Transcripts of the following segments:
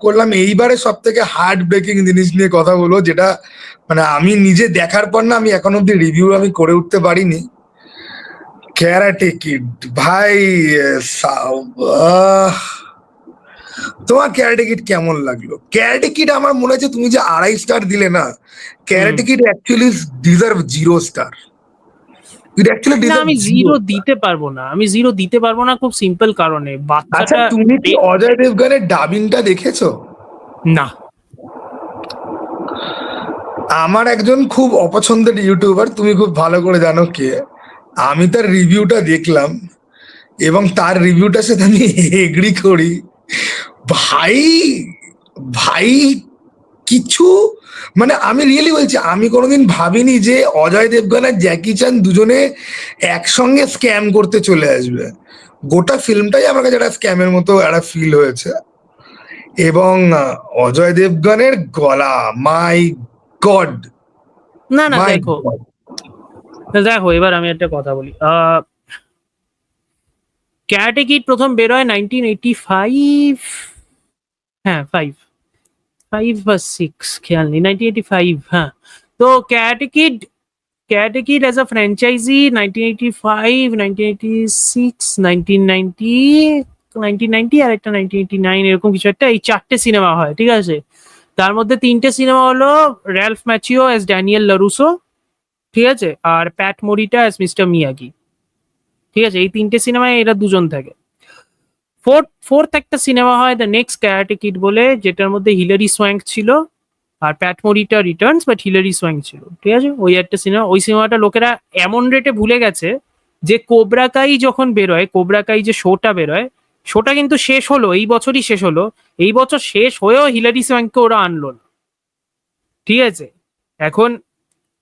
করলাম এইবারে সব থেকে হার্ট ব্রেকিং জিনিস নিয়ে কথা বলবো, যেটা মানে আমি নিজে দেখার পর না আমি এখন অব্দি রিভিউ আমি করে উঠতে পারিনি। ক্যারাটে কিড ভাই, আহ, তোমার ক্যারাটে কিড কেমন লাগলো? ক্যারাটে কিড আমার মনে হচ্ছে তুমি যে 2.5 স্টার দিলে না, karate kid actually deserve 0 star. It actually না, ডিজার্ভ আমি 0 জিরো স্টার। দিতে পারবো না, আমি জিরো দিতে পারবো না, খুব সিম্পল কারণে আচ্ছা, বাচ্চাটা তুমি কি অজয় দেবগনের ডাবিংটা দেখেছো? না। আমার একজন খুব অপছন্দের ইউটিউবার, তুমি খুব ভালো করে জানো কে, আমি তার রিভিউটা দেখলাম এবং তার রিভিউটার সাথে আমি এগ্রি করি। ভাই, ভাই, কিছু মানে আমি রিয়েলি বলছি, আমি কোনোদিন ভাবিনি যে অজয় দেবগন আর জ্যাকি চান দুজনে একসঙ্গে স্ক্যাম করতে চলে আসবে। গোটা ফিল্মটাই আমার কাছে একটা স্ক্যামের মতো একটা ফিল হয়েছে। এবং অজয় দেবগনের গলা, মাই গড, না না, মাই দেখো গড। দেখো এবার আমি একটা কথা বলি। ক্যারাটে কিড প্রথম বেরোয় 1985, হ্যাঁ 5, 5 বা 6 খেয়াল নেই, 1985, হ্যাঁ। তো karate kid as a franchise 1985, 1986, 1990, 1990 আর একটা 1989 এরকম কিছু একটা, এই 4টে সিনেমা হয়, ঠিক আছে। তার মধ্যে 3টে সিনেমা হলো র্যালফ ম্যাচিও অ্যাজ ড্যানিয়েল লারুসো, ঠিক আছে, আর প্যাট মরিটা অ্যাজ মিস্টার মিয়াগি, ঠিক আছে। এই 3টে সিনেমায় এরা দুজন থাকে। ফোর্থ একটা সিনেমা হয় দ্য নেক্সট ক্যারাটে কিড বলে, যেটার মধ্যে হিলারি সোয়াঙ্ক ছিল আর প্যাট মরিটা রিটার্নস, বাট হিলারি সোয়াঙ্ক ছিল, ঠিক আছে। ওই একটা সিনেমা, ওই সিনেমাটা লোকেরা এমন রেটে ভুলে গেছে যে কোবরা কাই যখন বেরোয়, কোবরা কাই যে শোটা বেরোয়, শোটা কিন্তু শেষ হলো এই বছরই, শেষ হলো এই বছর, শেষ হয়েও হিলারি সোয়াঙ্ককে ওরা আনলো না, ঠিক আছে। এখন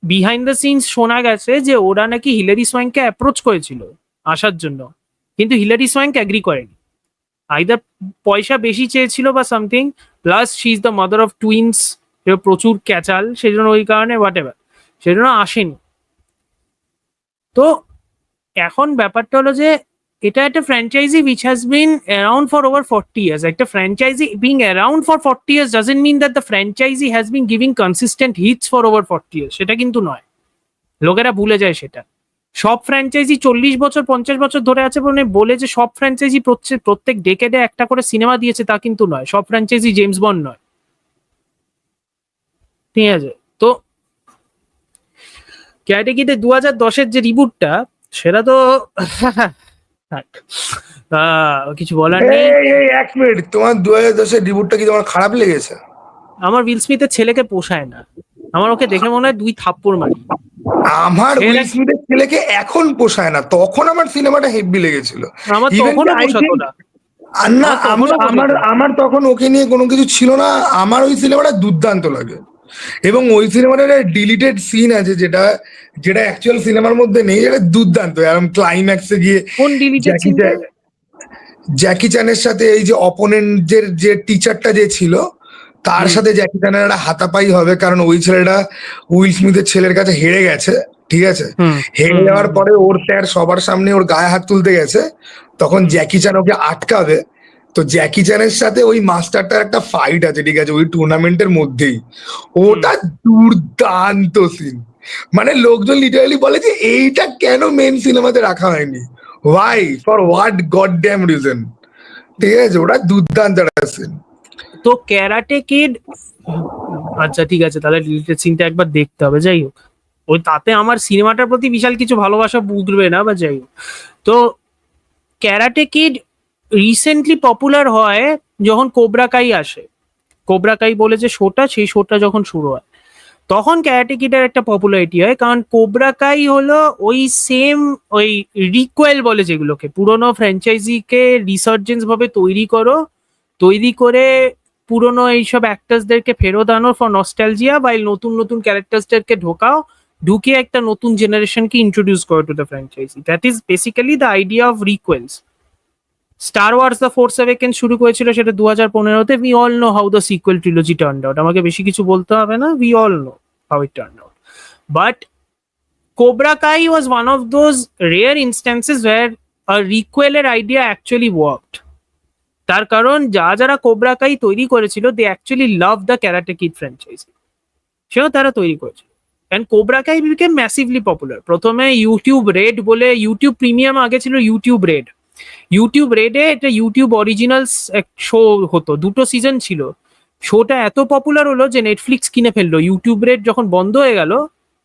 বিহাইন্ড দ্য সিনস শোনা গেছে যে ওরা নাকি হিলারি সোয়াঙ্ককে অ্যাপ্রোচ করেছিল আসার জন্য, কিন্তু হিলারি সোয়াঙ্ক অ্যাগ্রি করেনি। আইদার পয়সা বেশি চেয়েছিল বা something, plus she is the mother of twins, প্রচুর ক্যাচাল, সেই জন্য ওই কারণে হোয়াট এভার, সেই জন্য আসেনি। তো এখন ব্যাপারটা হলো যে এটা একটা franchise which has been around for over 40 years. একটা franchise being around for 40 years doesn't mean that the franchise has been giving consistent hits for over 40 years, সেটা কিন্তু নয়, লোকেরা ভুলে যায় সেটা। সব ফ্র্যাঞ্চাইজি 40 বছর 50 বছর ধরে আছে বলে যে সব ফ্র্যাঞ্চাইজি প্রত্যেক ডেকেডে একটা করে সিনেমা দিয়েছে তা কিন্তু নয়, সব ফ্র্যাঞ্চাইজি জেমস বন্ড নয়, ঠিক আছে। তো ক্যারাটে কিডে 2010-এর যে রিবুটটা, সেটা তো থাক, কিছু বলার নেই। এই 1 মিনিট, তোমার 2010-এর রিবুটটা কি তোমার খারাপ লেগেছে? আমার উইল স্মিথের ছেলেকে পোষায় না, আমার ওকে দেখে মনে হয় 2 থাপ্পড় মারি। আমার উইল স্মিথের ছেলেকে এখন পোষায় না, তখন আমার সিনেমাটা হেভি লেগেছিল। আমার ইভেন তখনও আই পোষাতো থিঙ্ক, না, না, আমার তখনও আমার পোষাতো না। আমার তখন ওকে নিয়ে কোনো কিছু ছিল না। আমার ওই সিনেমাটা দুর্দান্ত লাগে। এবং ওই সিনেমাটার ডিলিটেড সিন আছে যেটা যেটা অ্যাকচুয়াল সিনেমার মধ্যে নেই, যেটা দুর্দান্ত। এরকম ক্লাইম্যাক্সে গিয়ে কোন ডিলিটেড জ্যাকি সিনটা? জ্যাকি চ্যানের সাথে এই যে অপোনেন্টের যে টিচারটা যে ছিল, তার সাথে জ্যাকি চ্যানের একটা হাতাপাই হবে, কারণ ওই ছেলেটা উইল স্মিথের ছেলের কাছে হেরে গেছে, ঠিক আছে। হুম হেরে হুম যাওয়ার হুম পরে ওর স্যার সবার সামনে ওর গায়ে হাত তুলতে গেছে, তখন হুম জ্যাকি চ্যান ওকে আটকাবে। তো জ্যাকি চ্যানের সাথে ওই মাস্টারটার একটা ফাইট আছে, ঠিক আছে, ওই টুর্নামেন্টের মধ্যেই। হুম। ওটা দুর্দান্ত সিন। মানে লোকজন লিটারালি বলে যে এইটা কেন মেন সিনেমাতে রাখা হয়নি, why, for what god damn reason, ঠিক আছে। ওটা দুর্দান্ত একটা সিন। তো ক্যারাটে কিড, আচ্ছা ঠিক আছে, তাহলে ডিলিটেড সিনটা একবার দেখতে হবে। যাই হোক, ওই তাতে আমার সিনেমাটার প্রতি বিশাল কিছু ভালোবাসা বুঝবে না, বা যাই হোক। তো ক্যারাটে কিড রিসেন্টলি পপুলার হয় যখন কোবরা কাই আসে। কোবরা কাই বলে যে শোটা, সেই শোটা যখন শুরু হয়, তখন ক্যারাটে কিডের একটা পপুলারিটি হয়, কারণ কোবরা কাই হলো ওই সেম, ওই রিকোয়েল বলে যেগুলোকে, পুরোনো ফ্র্যাঞ্চাইজিকে রিসার্জেন্স ভাবে তৈরি করে পুরোনো এইসব অ্যাক্টার্সদেরকে ফেরত আনো ফর নস্টালজিয়া, বা নতুন নতুন ক্যারেক্টার্সদেরকে ঢুকিয়ে একটা নতুন জেনারেশনকে ইন্ট্রোডিউস করো to the franchise. That is basically the idea of requels. Star Wars the Force Awakens শুরু করেছিল সেটা 2015-তে। We all know how the sequel trilogy turned out, আমাকে বেশি কিছু বলতে হবে না, we all know how it turned out. But Cobra Kai was one of those rare instances where a requel idea actually worked. তার কারণ যারা cobra Kai তৈরি করেছিল they actually love the karate kid franchise, সেও তারা তৈরি করেছিল। And Cobra Kai became massively popular. প্রথমে ইউটিউব রেড বলে, ইউটিউব প্রিমিয়াম আগে ছিল ইউটিউব রেড, ইউটিউব রেডে এটা ইউটিউব অরিজিনালস এক শো হতো, 2টো সিজন ছিল। শোটা এত পপুলার হলো যে নেটফ্লিক্স কিনে ফেললো। ইউটিউব রেড যখন বন্ধ হয়ে গেল,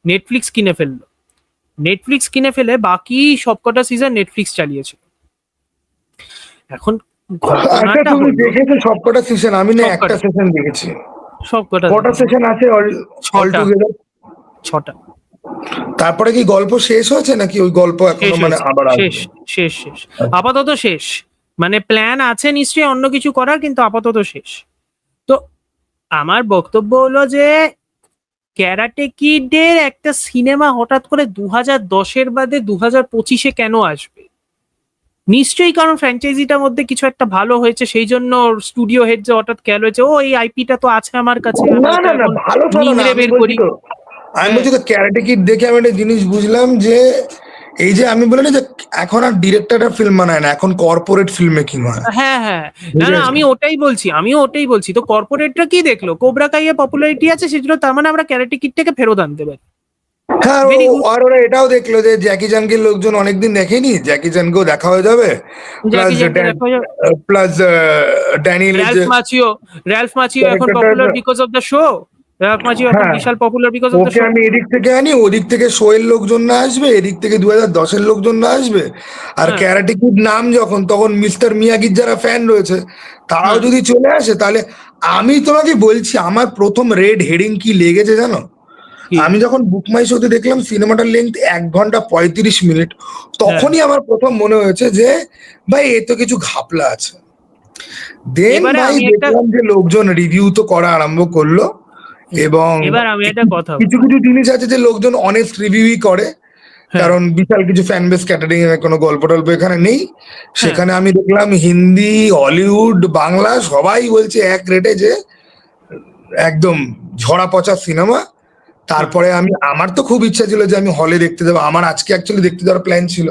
নেটফ্লিক্স কিনে ফেললো। নেটফ্লিক্স কিনে ফেলে বাকি সবকটা সিজন নেটফ্লিক্স চালিয়েছিল। এখন আচ্ছা, ঘটনাটা তুমি হলো দেখেছো সবকটা সিজন? আমি না একটা সবকটা সেশন দেখেছি। সবকটা কটা দেখেছি। সেশন আছে অল 6টা টুগেদার? 6টা। তারপরে কি গল্প শেষ হয়েছে নাকি ওই গল্প এখনো শেষ মানে হয়েছে, আবার শেষ আসবে? শেষ শেষ আপাতত শেষ। মানে প্ল্যান আছে নিশ্চয়ই অন্য কিছু করার, কিন্তু আপাতত শেষ। তো আমার বক্তব্য হলো যে ক্যারাটে কিডের একটা সিনেমা হঠাৎ করে 2010-এর বাদে 2025-এ কেন আসবে? নিশ্চয়ই কারণ ফ্র্যাঞ্চাইজিটার মধ্যে কিছু একটা ভালো হয়েছে, সেই জন্য স্টুডিও হেড যে হঠাৎ খেয়াল হয়েছে, ও এই আইপিটা তো আছে আমার কাছে, আমি না এটা না না, এখন ভালো ভালো না, নিংড়ে আমি বের বলছি করি। তো, আমি হ্যাঁ বলছি তো ক্যারাটে কিড দেখে আমি একটা জিনিস বুঝলাম যে এই যে আমি বলি না যে এখন আর ডিরেক্টররা ফিল্ম বানায় না, এখন কর্পোরেট ফিল্ম মেকিং হয়। হ্যাঁ হ্যাঁ, না না, বুঝেছো? আমিও ওটাই বলছি। তো কর্পোরেটরা কি দেখলো, কোবরা কাইয়ের পপুলারিটি আছে সেজন্য, তার মানে আমরা ক্যারাটে কিডটাকে ফেরত আনতে পারি। হ্যাঁ, ভেরি গুড। আর ওরা এটাও দেখলো যে জ্যাকি চ্যানকে লোকজন অনেকদিন দেখেনি, জ্যাকি চ্যানকেও দেখা হয়ে যাবে। জ্যাকি প্লাস জ্যানকে দেখা যাবে। প্লাস ড্যানিয়েলের যে র্যালফ মাচিও এখন ক্যারেক্টারটা, popular because of the show. Ralph Macchio এখন হ্যাঁ, বিশাল popular because of the okay show. আমি এদিক থেকে আনি, ওদিক থেকে শোয়ের লোকজন না আসবে, এদিক থেকে 2010-এর লোকজন না আসবে। আর হ্যাঁ ক্যারাটে কিড নাম যখন, তখন মিস্টার মিয়াগির যারা ফ্যান রয়েছে তারাও হ্যাঁ। যদি চলে আসে, তাহলে আমি তোমাকে বলছি আমার প্রথম রেড হেডিং কি লেগেছে জানো? কি? আমি যখন বুক মাই শোতে দেখলাম সিনেমাটার লেন্থ 1 ঘন্টা 35 মিনিট, হ্যাঁ, তখনই আমার প্রথম মনে হয়েছে যে ভাই এ তো কিছু ঘাপলা আছে। দেন এবারে ভাই আমি একটা দেখলাম যে লোকজন রিভিউ তো করা আরম্ভ করলো, এবং এবার আমি একটা কথা কিছু বলি। কিছু জিনিস আছে যে লোকজন অনেস্ট রিভিউই করে, হ্যাঁ কারণ বিশাল কিছু ফ্যান বেস ক্যাটারিং এর কোনো গল্প টল্প এখানে নেই। হ্যাঁ সেখানে আমি দেখলাম হিন্দি, হলিউড, বাংলা সবাই বলছে এক রেটে যে একদম ঝরা পচা সিনেমা। হুম। তারপরে আমার তো খুব ইচ্ছা ছিল যে আমি হলে দেখতে যাবো, আমার আজকে অ্যাকচুয়ালি দেখতে যাওয়ার প্ল্যান ছিল।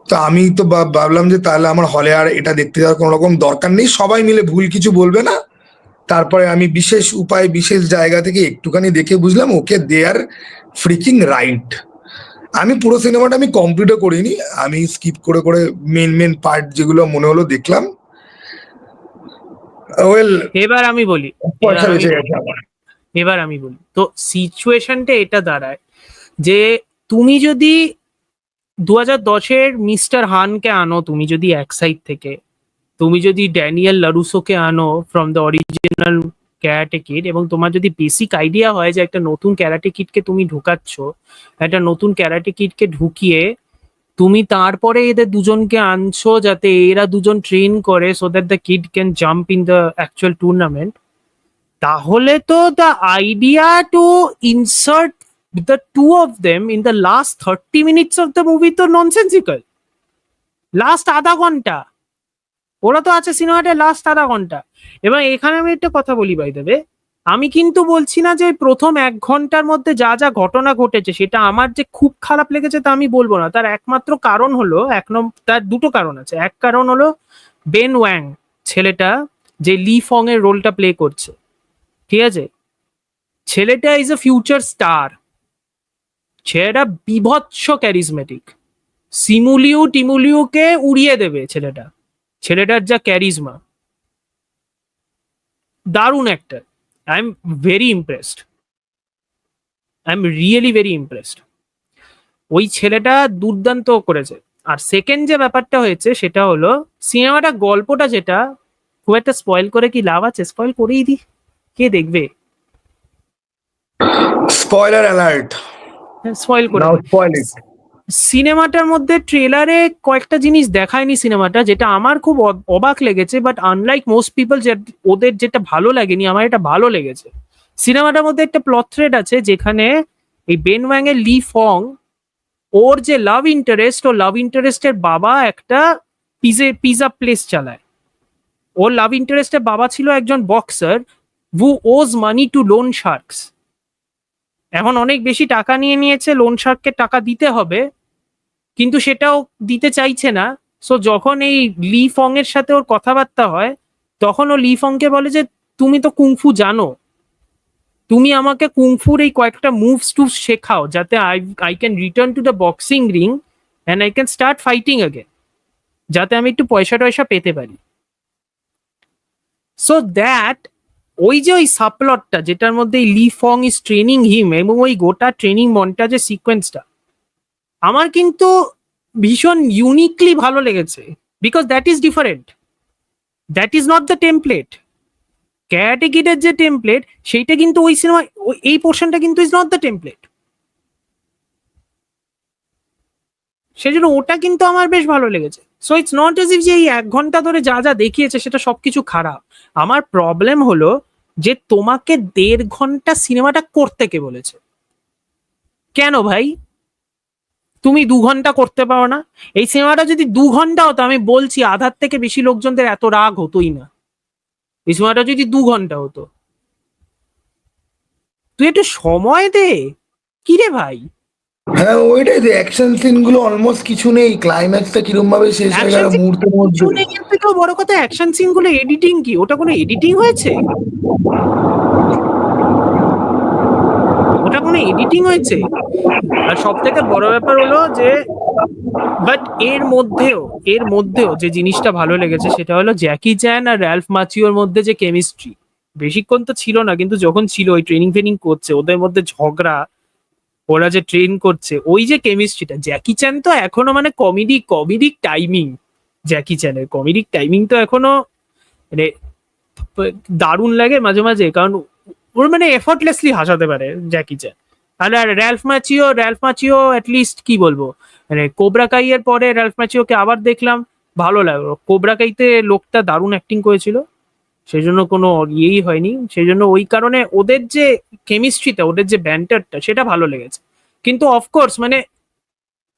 তো আমি তো ভাবলাম যে তাহলে আমার হলে আর এটা দেখতে যাওয়ার কোনো রকম দরকার নেই, সবাই মিলে ভুল কিছু বলবে না। তারপরে আমি বিশেষ উপায় বিশেষ জায়গা থেকে একটুখানি দেখে বুঝলাম ওকে দে আর ফ্রিকিং রাইট। আমি পুরো সিনেমাটা আমি কমপ্লিটও করিনি, আমি স্কিপ করে করে মেন মেন পার্ট যেগুলো মনে হলো দেখলাম। ওয়েল, এবার আমি বলি এবার পয়সা আমি বেঁচে বলি গেছে আমার। এবার আমি বলি তো সিচুয়েশনটা এটা দাঁড়ায় যে তুমি যদি 2010-এর মিস্টার হানকে আনো, তুমি যদি এক সাইড থেকে, তুমি যদি ড্যানিয়েল লারুসোকে আনো from the original karate kid, এবং তোমার যদি বেসিক আইডিয়া হয় যে একটা নতুন ক্যারাটে কিডকে তুমি ঢুকাচ্ছ, একটা নতুন ক্যারাটে কিডকে ঢুকিয়ে তুমি তারপরে এদের দুজনকে আনছো যাতে এরা দুজন ট্রেন করে so that the kid can jump in the actual tournament, তাহলে তো the idea to insert the two of them in the last 30 minutes of the movie তো ননসেন্সিক্যাল। লাস্ট আধা ঘন্টা ওরা তো আছে সিনেমাটা, লাস্ট আধা ঘন্টা। এবং এখানে আমি একটা কথা বলি বাই দেবে, আমি কিন্তু বলছি না যে ওই প্রথম 1 ঘন্টার মধ্যে যা যা ঘটনা ঘটেছে সেটা আমার যে খুব খারাপ লেগেছে তা আমি বলবো না। তার একমাত্র কারণ হলো তার দুটো কারণ আছে। এক কারণ হলো বেন ওয়াং, ছেলেটা যে লি ফং এর রোলটা প্লে করছে, ঠিক আছে, ছেলেটা ইজ এ ফিউচার স্টার, ছেলেটা বিভৎস ক্যারিজমেটিক, টিমুলিউকে উড়িয়ে দেবে ছেলেটা, ছেলেটার যা ক্যারিজমা, দারুণ actor. I am very impressed, I am really very impressed. ওই ছেলেটা দুর্দান্ত করেছে। আর সেকেন্ড যে ব্যাপারটা হয়েছে সেটা হলো সিনেমাটা গল্পটা, যেটা খুব একটা স্পয়েল করে কি লাভ আছে, স্পয়েল করেই দি, কে দেখবে? স্পয়লার অ্যালার্ট, স্পয়েল করে নাও দিই। স্পয়েল ইট। সিনেমাটার মধ্যে ট্রেলারে কয়েকটা জিনিস দেখায়নি সিনেমাটা, যেটা আমার খুব অবাক লেগেছে, বাট আনলাইক মোস্ট পিপল ওদের যেটা ভালো লাগেনি, আমার এটা ভালো লেগেছে। সিনেমাটার মধ্যে একটা প্লট থ্রেড আছে যেখানে এই বেন ওয়াং এর লি ফং, ওর যে লাভ ইন্টারেস্ট, ও লাভ ইন্টারেস্টের বাবা একটা পিজা প্লেস চালায়। ওর লাভ ইন্টারেস্টের বাবা ছিল একজন boxer who owes money to loan sharks. এখন অনেক বেশি টাকা নিয়ে নিয়েছে, লোন শার্ককে টাকা দিতে হবে, কিন্তু সেটাও দিতে চাইছে না। সো যখন এই লি ফং এর সাথে ওর কথাবার্তা হয়, তখন ও লি ফংকে বলে যে তুমি তো কুংফু জানো, তুমি আমাকে কুংফুর এই কয়েকটা মুভস টু শেখাও যাতে I can return to the boxing ring and I can start fighting again, যাতে আমি একটু পয়সা টয়সা পেতে পারি। সো দ্যাট ওই যে ওই সাবপ্লটটা যেটার মধ্যে লি ফং ইজ ট্রেনিং হিম এবং ওই গোটা ট্রেনিং মন্টাজের সিকোয়েন্সটা আমার কিন্তু ভীষণ ইউনিকলি ভালো লেগেছে, because that is different, that is not the template. Karate কিডের যে টেমপ্লেট সেইটা কিন্তু ওই সিনেমা, এই পোর্শনটা কিন্তু ইজ নট দ্য টেমপ্লেট। সেজন্য ওটা কিন্তু আমার বেশ ভালো লেগেছে। So it's not age if যে এই 1 ঘন্টা ধরে যা যা দেখিয়েছে সেটা সবকিছু খারাপ। আমার প্রবলেম হলো যে তোমাকে 1.5 ঘন্টা সিনেমাটা করতে কে বলেছে? কেন ভাই তুমি 2 ঘন্টা করতে পারো না? এই সিনেমাটা যদি 2 ঘন্টা হতো, আমি বলছি আধার থেকে বেশি লোকজনদের এত রাগ হতোই না। এই সিনেমাটা যদি 2 ঘন্টা হতো, তুই একটু সময় দে। কি রে ভাই, হ্যাঁ ওইটাই, যে অ্যাকশন সিন গুলো অলমোস্ট কিছু নেই, ক্লাইম্যাক্সটা কিরম ভাবে শেষ হয়ে অ্যাকশন গেল মুহূর্তের মধ্যে। সিন এর থেকেও বড় কথা অ্যাকশন সিন গুলো এডিটিং কি, ওটা কোনো এডিটিং হয়েছে? ওটা কোনো এডিটিং হয়েছে? আর সব থেকে বড় ব্যাপার হলো যে বাট এর মধ্যেও যে জিনিসটা ভালো লেগেছে সেটা হলো জ্যাকি চ্যান আর র্যালফ মাচিওর মধ্যে যে কেমিস্ট্রি, বেশিক্ষণ তো ছিল না কিন্তু যখন ছিল, ওই ট্রেনিং ফেনিং করছে ওদের মধ্যে ঝগড়া, ওরা যে ট্রেন করছে, ওই যে কেমিস্ট্রিটা, জ্যাকি চ্যান তো এখনো মানে কমেডিক টাইমিং, জ্যাকি চ্যানের কমেডিক টাইমিং তো এখনো মানে দারুণ লাগে মাঝে মাঝে, কারণ ওর মানে এফর্টলেসলি হাসাতে পারে জ্যাকি চ্যান। আর র্যালফ মাচিও অ্যাটলিস্ট কি বলবো, মানে কোবরা কাই এর পরে র্যালফ মাচিওকে আবার দেখলাম, ভালো লাগলো। কোবরা কাইতে লোকটা দারুণ অ্যাক্টিং করেছিল, সেই জন্য কোনো ইয়েই হয়নি, সেই জন্য ওই কারণে ওদের যে কেমিস্ট্রিটা, ওদের যে ব্যান্টারটা সেটা ভালো লেগেছে। কিন্তু অফকোর্স মানে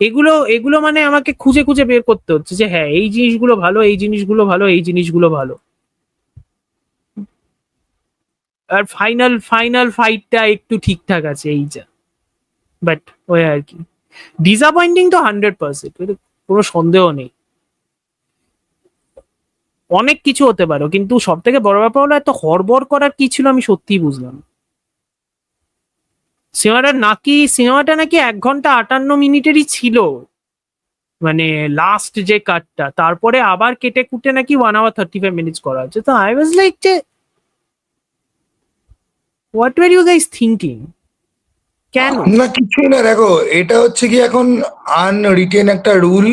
এগুলো এগুলো মানে আমাকে খুঁজে খুঁজে বের করতে হচ্ছে যে হ্যাঁ এই জিনিসগুলো ভালো, এই জিনিসগুলো ভালো, এই জিনিসগুলো ভালো। আর ফাইনাল ফাইটটা একটু ঠিকঠাক আছে এই যা, বাট ওই আর কি, ডিসঅ্যাপয়েন্টিং তো 100%, কোনো সন্দেহ নেই। অনেক কিছু হতে পারো, কিন্তু সব থেকে বড় ব্যাপার হলো এত হড়বড় করার কি ছিল আমি সত্যিই বুঝলাম না। সিনেমাটা নাকি 1 ঘন্টা 58 মিনিটেরই ছিল, মানে লাস্ট যে কাটটা, তারপরে আবার কেটে কুটে নাকি 1 hour 35 minutes করা হচ্ছে। তো আই ওয়াজ লাইক যে what were you guys thinking? কেন? না কিছুই না, দেখো এটা হচ্ছে কি এখন আনরিটেন একটা রুল,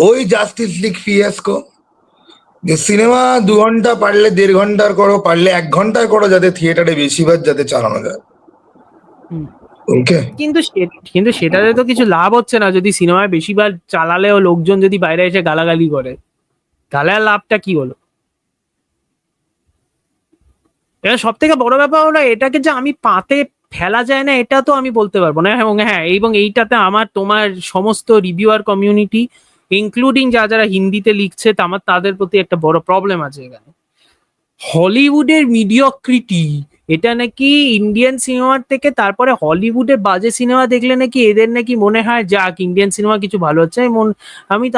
ওই জাস্টিস লিগ ফিয়াসকো, যে সিনেমা 2 ঘন্টা পারলে 1.5 ঘন্টার করো, পারলে 1 ঘন্টার করো, যাতে থিয়েটারে বেশিবার যাতে চালানো যায়। হুম। ওকে, কিন্তু সেটাতে তো কিছু লাভ হচ্ছে না, যদি সিনেমায় বেশিবার চালালেও লোকজন যদি বাইরে এসে গালাগালি করে, তাহলে আর লাভটা কি হলো? এবার সব থেকে বড় ব্যাপার হলো এটাকে যে আমি পাতে ফেলা যায় না এটা তো আমি বলতে পারবো না। এবং এইটাতে আমার তোমার সমস্ত রিভিউয়ার কমিউনিটি ইনক্লুডিং যারা হিন্দিতে লিখছে তাদের প্রতি একটা বড় প্রবলেম আছে এখানে। হলিউডের মিডিওক্রিটি, এটা নাকি ইন্ডিয়ান সিনেমার থেকে, তারপরে হলিউডের বাজে সিনেমা দেখলে নাকি এদের নাকি মনে হয় যাক ইন্ডিয়ান সিনেমা কিছু ভালো হচ্ছে।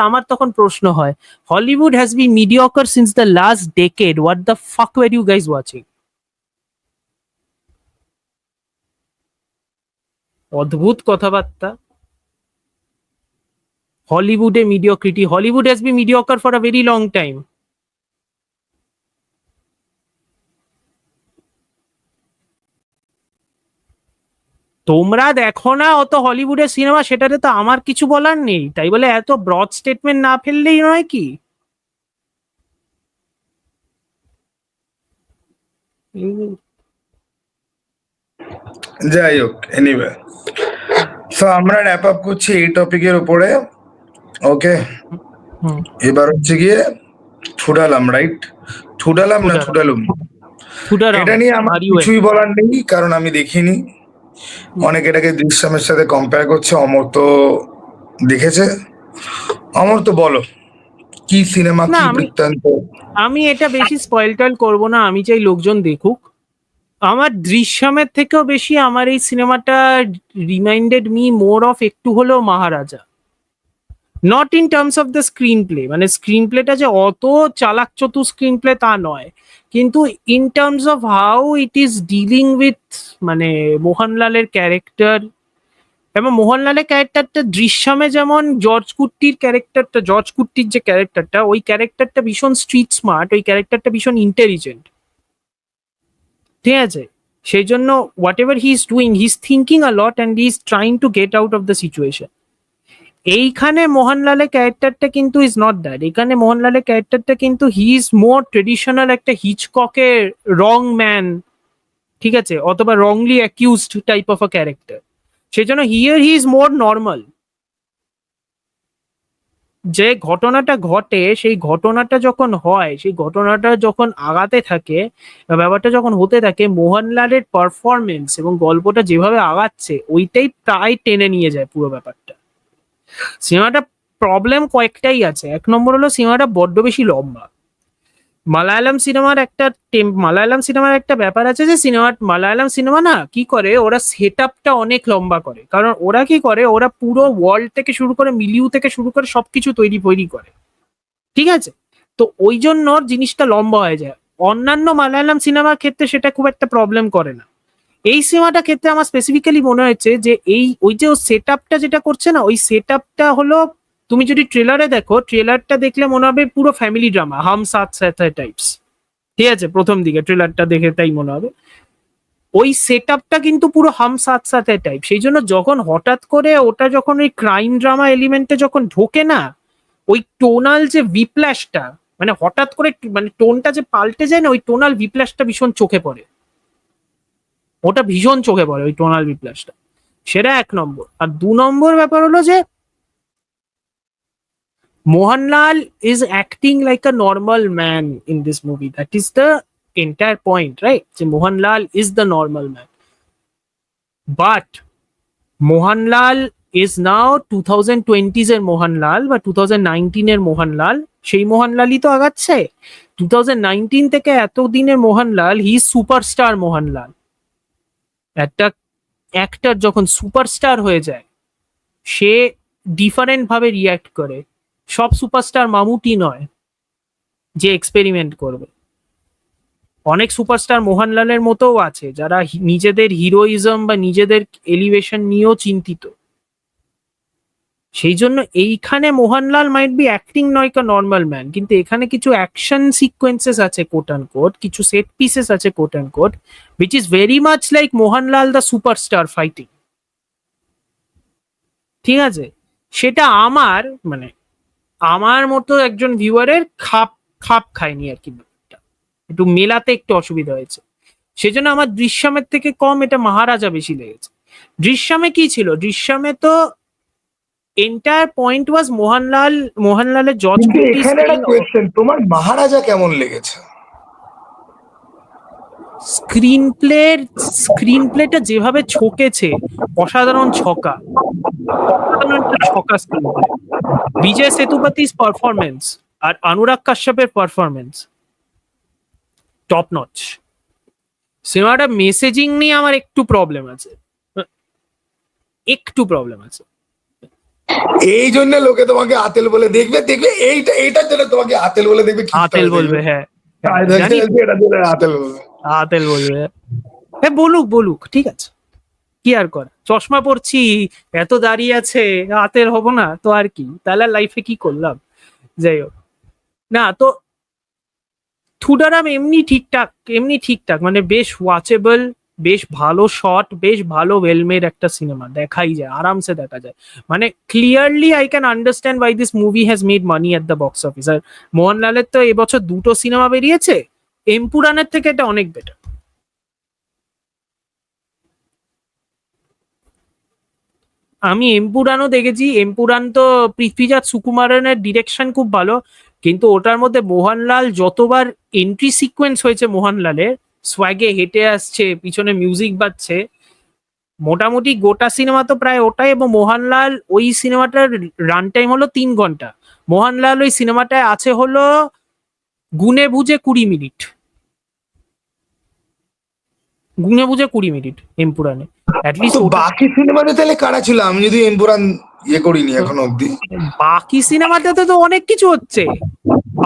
আমার তখন প্রশ্ন হয়, Hollywood has been mediocre since the last decade, what the fuck were you guys watching? অদ্ভুত কথাবার্তা। হলিউডে mediocrity, Hollywood has been mediocre for a very long time. তোমরা দেখো না অত হলিউডের সিনেমা, সেটাতে তো আমার কিছু বলার নেই, তাই বলে এত ব্রড স্টেটমেন্ট না ফেললেই নয় কি? যাই হোক, এনিওয়ে, সো আমরা র্যাপ আপ করছি এই টপিকের উপরে। ওকে, হুম, এবার হচ্ছে গিয়ে থুডালাম, রাইট? থুডালাম না থুডারাম, থুডালুম, থুডারাম, এটা নিয়ে আমার আরিওয়ে। কিছুই বলার নেই, কারণ আমি দেখিনি। অনেকে এটাকে দৃশ্যমের সাথে কম্পেয়ার করছে, অমর তো দেখেছে। অমর তো বলো, কি সিনেমা, না কি আমি বৃত্তান্ত? আমি এটা বেশি স্পয়েল টয়েল করবো না, আমি চাই লোকজন দেখুক। আমার দৃশ্যমের থেকেও বেশি আমার এই সিনেমাটা রিমাইন্ডেড মি মোর অফ একটু হলেও Maharaja. Not in terms of the screenplay, মানে স্ক্রিন প্লেটা যে অত চালাক চতুর স্ক্রিন প্লে তা নয়, কিন্তু in terms of how it is dealing with মানে মোহনলালের ক্যারেক্টার, এবং মোহনলালের ক্যারেক্টারটা দৃশ্যমে যেমন জর্জ কুট্টির ক্যারেক্টারটা, জর্জ কুট্টির যে ক্যারেক্টারটা, ওই ক্যারেক্টারটা ভীষণ স্ট্রিট স্মার্ট, ওই ক্যারেক্টারটা ভীষণ ইন্টেলিজেন্ট, ঠিক আছে? সেই জন্য what ever he is doing, he is thinking a lot and he is trying to get out of the situation. এইখানে মোহনলালের ক্যারেক্টারটা কিন্তু ইজ নট দ্যাট। এখানে মোহনলালের ক্যারেক্টারটা কিন্তু হি ইজ মোর ট্রেডিশনাল একটা হিচককের রং ম্যান, ঠিক আছে, অথবা wrongly accused type of a character. সেই জন্য here he is more normal. যে ঘটনাটা ঘটে, সেই ঘটনাটা যখন হয়, সেই ঘটনাটা যখন আগাতে থাকে, ব্যাপারটা যখন হতে থাকে, মোহনলালের পারফরমেন্স এবং গল্পটা যেভাবে আগাচ্ছে ওইটাই প্রায় টেনে নিয়ে যায় পুরো ব্যাপারটা। সিনেমাটা প্রবলেম কয়েকটাই আছে। এক নম্বর হলো সিনেমাটা বড্ড বেশি লম্বা। মালায়ালাম সিনেমার একটা ব্যাপার আছে যে মালায়ালাম সিনেমা না কি করে, ওরা সেট আপটা অনেক লম্বা করে। কারণ ওরা কি করে, ওরা পুরো ওয়ার্ল্ড থেকে শুরু করে মিলিউ থেকে শুরু করে সবকিছু তৈরি করে, ঠিক আছে? তো ওই জন্য জিনিসটা লম্বা হয়ে যায়। অন্যান্য মালায়ালাম সিনেমার ক্ষেত্রে সেটা খুব একটা প্রবলেম করে না। এই সিনেমাটার ক্ষেত্রে আমার স্পেসিফিক্যালি মনে হয়েছে যে ওই যে সেট আপটা যেটা করছে না, ওই সেট আপটা হলো, তুমি যদি ট্রেলারে দেখো, ট্রেলারটা দেখলে মনে হবে পুরো ফ্যামিলি ড্রামা, হাম সাথ সাথ হ্যায় টাইপস, ঠিক আছে? প্রথম দিকে ট্রেলারটা দেখে তাই মনে হবে। ওই সেট আপটা কিন্তু পুরো হাম সাথ সাথ হ্যায় টাইপ। সেই জন্য যখন হঠাৎ করে ওটা যখন ওই ক্রাইম ড্রামা এলিমেন্টে যখন ঢোকে না, ওই টোনাল যে ভিপ্ল্যাশটা, মানে হঠাৎ করে মানে টোনটা যে পাল্টে যায় না, ওই টোনাল ভিপ্ল্যাশটা ভীষণ চোখে পড়ে। ওটা ভীষণ চোখে পড়ে ওই টোনাল ভিপ্ল্যাশটা। সেটা এক নম্বর। আর দু নম্বর ব্যাপার হলো যে Mohanlal is acting like a normal man in this movie. That is the entire point, right? So Mohanlal is the normal man. But Mohanlal is now 2020s এর Mohanlal বা 2019 এর Mohanlal, সেই মোহনলালই তো আগাচ্ছে। 2019 থেকে এতদিনের মোহনলাল, হি সুপারস্টার মোহনলাল। একটা অ্যাক্টর যখন সুপারস্টার হয়ে যায়, সে ডিফারেন্ট ভাবে রিয়্যাক্ট করে। সব সুপারস্টার মামুটি নয় যে এক্সপেরিমেন্ট করবে। অনেক সুপারস্টার মোহনলালের মতোও আছে যারা নিজেদের হিরোইজম বা নিজেদের এলিভেশন নিয়েও চিন্তিত। সেই জন্য এইখানে Mohanlal might be acting like a normal man, কিন্তু এখানে কিছু অ্যাকশন সিকোয়েন্সেস আছে কোট অ্যান্ড কোট, কিছু সেট পিসেস আছে quote and quote, which is very much like Mohanlal the superstar fighting, ঠিক আছে? সেটা আমার মতো একজন ভিউয়ারের খাপ খায়নি আর কি, ব্যাপারটা একটু মেলাতে একটু অসুবিধা হয়েছে। সেজন্য আমার দৃশ্যমের থেকে কম এটা মহারাজা বেশি লেগেছে। দৃশ্যমে কি ছিল, দৃশ্যমে তো এন্টায়ার পয়েন্ট ওয়াজ মোহনলালের জর্জ কিন্তু কুট্টি এখানে একটা কোয়েশ্চেন, তোমার মহারাজা কেমন লেগেছে? স্ক্রিন প্লেটা যেভাবে ছকেছে, অসাধারণ ছকা, অসাধারণ একটা ছকা স্ক্রিন প্লে। বিজয় সেতুপতির পারফরমেন্স আর অনুরাগ কাশ্যপের পারফরমেন্স টপ নচ। সিনেমাটা মেসেজিং নিয়ে আমার একটু প্রবলেম আছে। এই জন্য লোকে তোমাকে আতেল বলে দেখবে এইটার জন্য তোমাকে আতেল বলে দেখবে, আতেল বলবে, হ্যাঁ আতেল বলবে, হ্যাঁ বলুক, ঠিক আছে, কি আর কর, চশমা পরছি, এত দাঁড়িয়ে আছে, আতেল হবো না তো আর কি, তাহলে লাইফে কি করলাম? যাই হোক, না তো থুডারাম এমনি ঠিকঠাক, মানে বেশ ওয়াচেবল, বেশ ভালো শট, বেশ ভালো ওয়েলমেড একটা সিনেমা, দেখাই যায়, আরামসে দেখা যায়। মানে clearly I can understand why this movie has made money at the box office. আর মোহনলালের তো এবছর দুটো সিনেমা বেরিয়েছে, এমপুরানের থেকে এটা অনেক বেটার। আমি এমপুরানও দেখেছি, এমপুরান তো পৃথ্বীরাজ সুকুমারনের ডিরেকশন খুব ভালো, কিন্তু ওটার মধ্যে মোহনলাল যতবার এন্ট্রি সিকোয়েন্স হয়েছে, মোহনলালের সোয়াগে হেঁটে আসছে, পিছনে মিউজিক বাজছে, মোটামুটি গোটা সিনেমা তো প্রায় ওটাই। এবং মোহনলাল ওই সিনেমাটার রান টাইম হলো 3 ঘন্টা, মোহনলাল ওই সিনেমাটায় আছে হলো গুনে বুঝে 20 মিনিট এমপুরানে। বাকি সিনেমাতে তাহলে কারা ছিল? আমি যদি এমপুরান ইয়ে করিনি এখন অব্দি। বাকি সিনেমাটাতে তো অনেক কিছু হচ্ছে।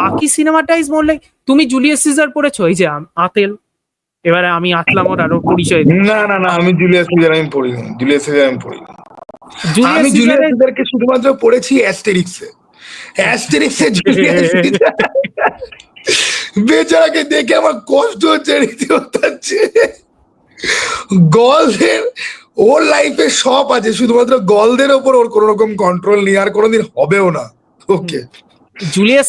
বাকি সিনেমাটা ইজ মোর লাইক, তুমি জুলিয়াস সিজার পড়েছো? এই যে আতেল, এবারে আমি আতলাম ওর আরো পরিচয় দিই। না না না, আমি জুলিয়াস সিজার আমি পড়িনি, জুলিয়াস সিজার আমি পড়িনি। আমি জুলিয়াস জুলিয়াস সিজারের সিজারকে শুধুমাত্র পড়েছি অ্যাস্টেরিক্সে। অ্যাস্টেরিক্সে জুলিয়াস সিজার বেচারাকে দেখে আমার কষ্ট হচ্ছে রীতিমতো হচ্ছে। গলদের ওর লাইফে সব আছে, শুধুমাত্র গলদের ওপর ওর কোনো রকম কন্ট্রোল নেই, আর কোনোদিন হবেও না। ওকে, জুলিয়াস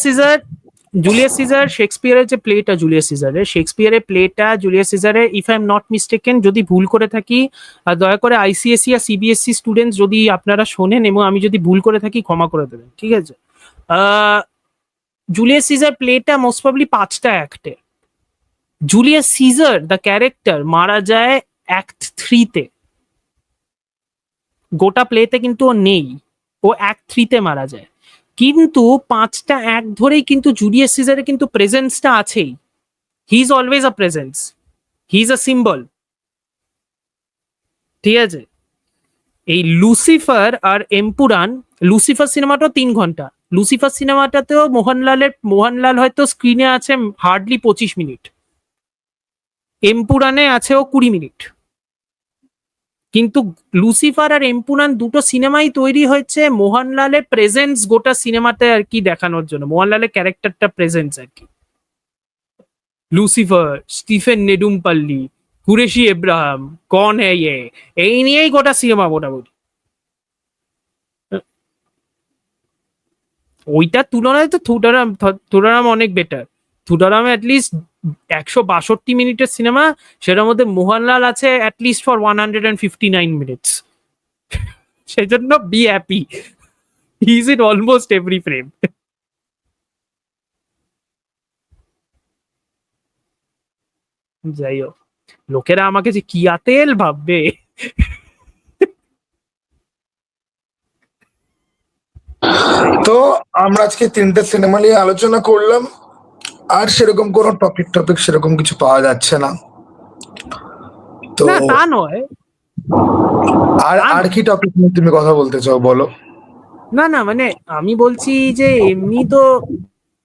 সিজার শেক্সপিয়ারের যে প্লেটা, শেক্সপিয়ারের প্লেটা জুলিয়াস সিজারের, if I am not mistaken, যদি ভুল করে থাকি দয়া করে আইসিএসসি আর সিবিএসসি স্টুডেন্টস যদি আপনারা শোনেন এবং আমি যদি ভুল করে থাকি ক্ষমা করে দেবেন, ঠিক আছে? জুলিয়াস সিজার প্লেটা মোস্ট প্রবাবলি 5টা অ্যাক্টে। জুলিয়াস সিজার দ্য ক্যারেক্টার মারা যায় অ্যাক্ট 3-তে। গোটা প্লেতে কিন্তু ও নেই, ও অ্যাক্ট 3-তে মারা যায়। কিন্তু 5টা অ্যাক্ট ধরেই কিন্তু জুলিয়াস সিজারের কিন্তু প্রেজেন্সটা আছেই। He is always a presence, he is a symbol, ঠিক আছে? এই লুসিফার আর এম্পুরান, লুসিফার সিনেমাটাও 3 ঘন্টা। লুসিফার সিনেমাটাতেও মোহনলাল হয়তো স্ক্রিনে আছে হার্ডলি 25 মিনিট, এম্পুরানে আছে ও 20 মিনিট। কিন্তু লুসিফার আর এম্পুরান দুটো সিনেমাই তৈরি হয়েছে মোহনলালের প্রেজেন্স গোটা সিনেমাতে আর কি দেখানোর জন্য, মোহনলালের ক্যারেক্টারটা প্রেজেন্স আর কি। লুসিফার, স্টিফেন নেডুমপাল্লি, কুরেশি এব্রাহাম, কন হ্যায় ইয়ে, এই নিয়েই গোটা সিনেমা মোটামুটি। ওইটার তুলনায় তো থুডারাম অনেক বেটার। থুডারামে অ্যাটলিস্ট 162 মিনিটের সিনেমা, সেটার মধ্যে মোহনলাল আছে অ্যাটলিস্ট ফর 159 মিনিটস। সেজন্য be happy, he is in almost every frame. যাই হোক, লোকেরা আমাকে যে কি আতেল ভাববে। তো আমরা আজকে 3টে সিনেমা নিয়ে আলোচনা করলাম, আর সেরকম কোনো টপিক সেরকম কিছু পাওয়া যাচ্ছে না। তো না তা নয়, আর আর কি টপিক নিয়ে তুমি কথা বলতে চাও বলো? না না মানে আমি বলছি যে এমনি তো